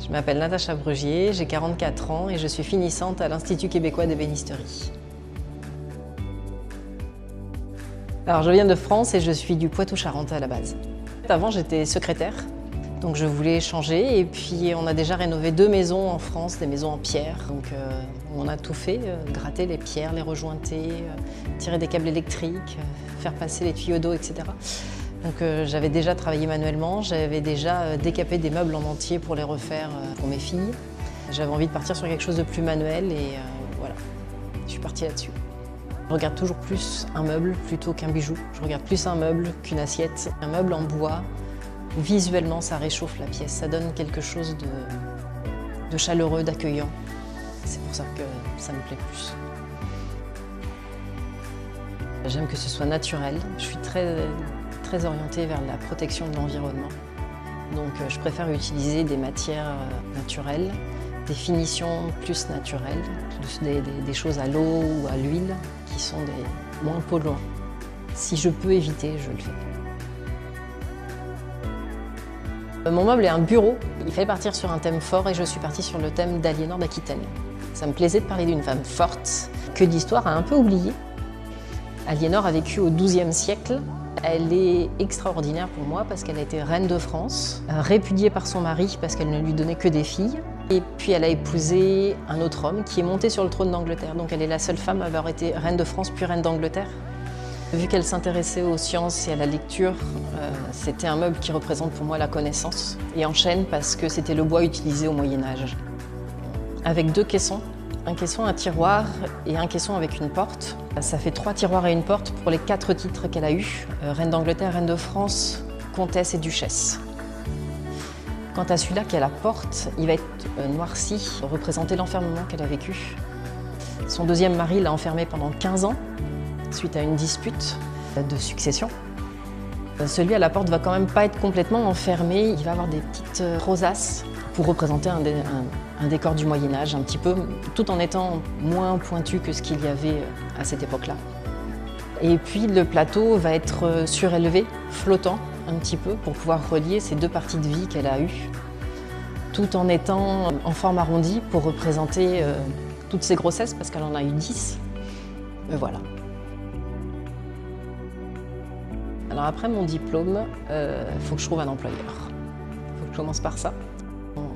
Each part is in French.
Je m'appelle Natacha Brugier, j'ai 44 ans et je suis finissante à l'Institut québécois d'ébénisterie. Alors je viens de France et je suis du Poitou-Charentais à la base. Avant j'étais secrétaire, donc je voulais changer et puis on a déjà rénové 2 maisons en France, des maisons en pierre. Donc on a tout fait, gratter les pierres, les rejointer, tirer des câbles électriques, faire passer les tuyaux d'eau, etc. Donc j'avais déjà travaillé manuellement, j'avais déjà décapé des meubles en entier pour les refaire pour mes filles. J'avais envie de partir sur quelque chose de plus manuel et voilà, je suis partie là-dessus. Je regarde toujours plus un meuble plutôt qu'un bijou. Je regarde plus un meuble qu'une assiette. Un meuble en bois, visuellement ça réchauffe la pièce, ça donne quelque chose de chaleureux, d'accueillant. C'est pour ça que ça me plaît plus. J'aime que ce soit naturel, je suis très orientée vers la protection de l'environnement. Donc je préfère utiliser des matières naturelles, des finitions plus naturelles, des choses à l'eau ou à l'huile qui sont moins polluants. Si je peux éviter, je le fais. Mon meuble est un bureau. Il fallait partir sur un thème fort et je suis partie sur le thème d'Aliénor d'Aquitaine. Ça me plaisait de parler d'une femme forte que l'histoire a un peu oubliée. Aliénor a vécu au XIIe siècle. Elle est extraordinaire pour moi parce qu'elle a été reine de France, répudiée par son mari parce qu'elle ne lui donnait que des filles. Et puis elle a épousé un autre homme qui est monté sur le trône d'Angleterre. Donc elle est la seule femme à avoir été reine de France puis reine d'Angleterre. Vu qu'elle s'intéressait aux sciences et à la lecture, c'était un meuble qui représente pour moi la connaissance. Et en chêne parce que c'était le bois utilisé au Moyen-Âge. Avec 2 caissons. Un caisson, un tiroir et un caisson avec une porte. Ça fait 3 tiroirs et une porte pour les 4 titres qu'elle a eus. Reine d'Angleterre, reine de France, comtesse et duchesse. Quant à celui-là qui a la porte, il va être noirci, représenter l'enfermement qu'elle a vécu. Son 2e mari l'a enfermée pendant 15 ans, suite à une dispute de succession. Celui à la porte va quand même pas être complètement enfermé, il va avoir des petites rosaces pour représenter un décor du Moyen-Âge, un petit peu, tout en étant moins pointu que ce qu'il y avait à cette époque-là. Et puis le plateau va être surélevé, flottant un petit peu, pour pouvoir relier ces 2 parties de vie qu'elle a eues, tout en étant en forme arrondie pour représenter toutes ses grossesses, parce qu'elle en a eu 10. Voilà. Alors après mon diplôme, faut que je trouve un employeur. Faut que je commence par ça.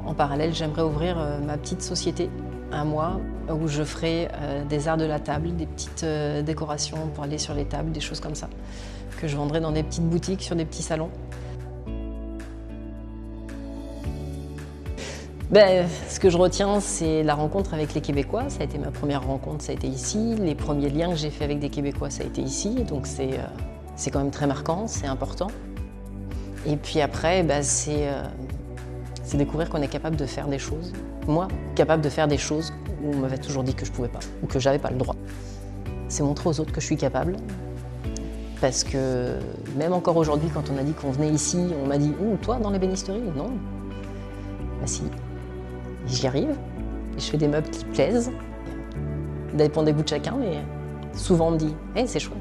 En parallèle, j'aimerais ouvrir ma petite société, à moi, où je ferai des arts de la table, des petites décorations pour aller sur les tables, des choses comme ça, que je vendrai dans des petites boutiques, sur des petits salons. Ce que je retiens, c'est la rencontre avec les Québécois. Ça a été ma première rencontre, ça a été ici. Les premiers liens que j'ai faits avec des Québécois, ça a été ici. Donc c'est quand même très marquant, c'est important. Et puis après, c'est découvrir qu'on est capable de faire des choses. Moi, capable de faire des choses où on m'avait toujours dit que je ne pouvais pas, ou que j'avais pas le droit. C'est montrer aux autres que je suis capable. Parce que même encore aujourd'hui, quand on a dit qu'on venait ici, on m'a dit « toi, dans l'ébénisterie ?» Non. Si, j'y arrive. Je fais des meubles qui plaisent. Ça dépend des goûts de chacun, mais souvent on me dit « c'est chouette ».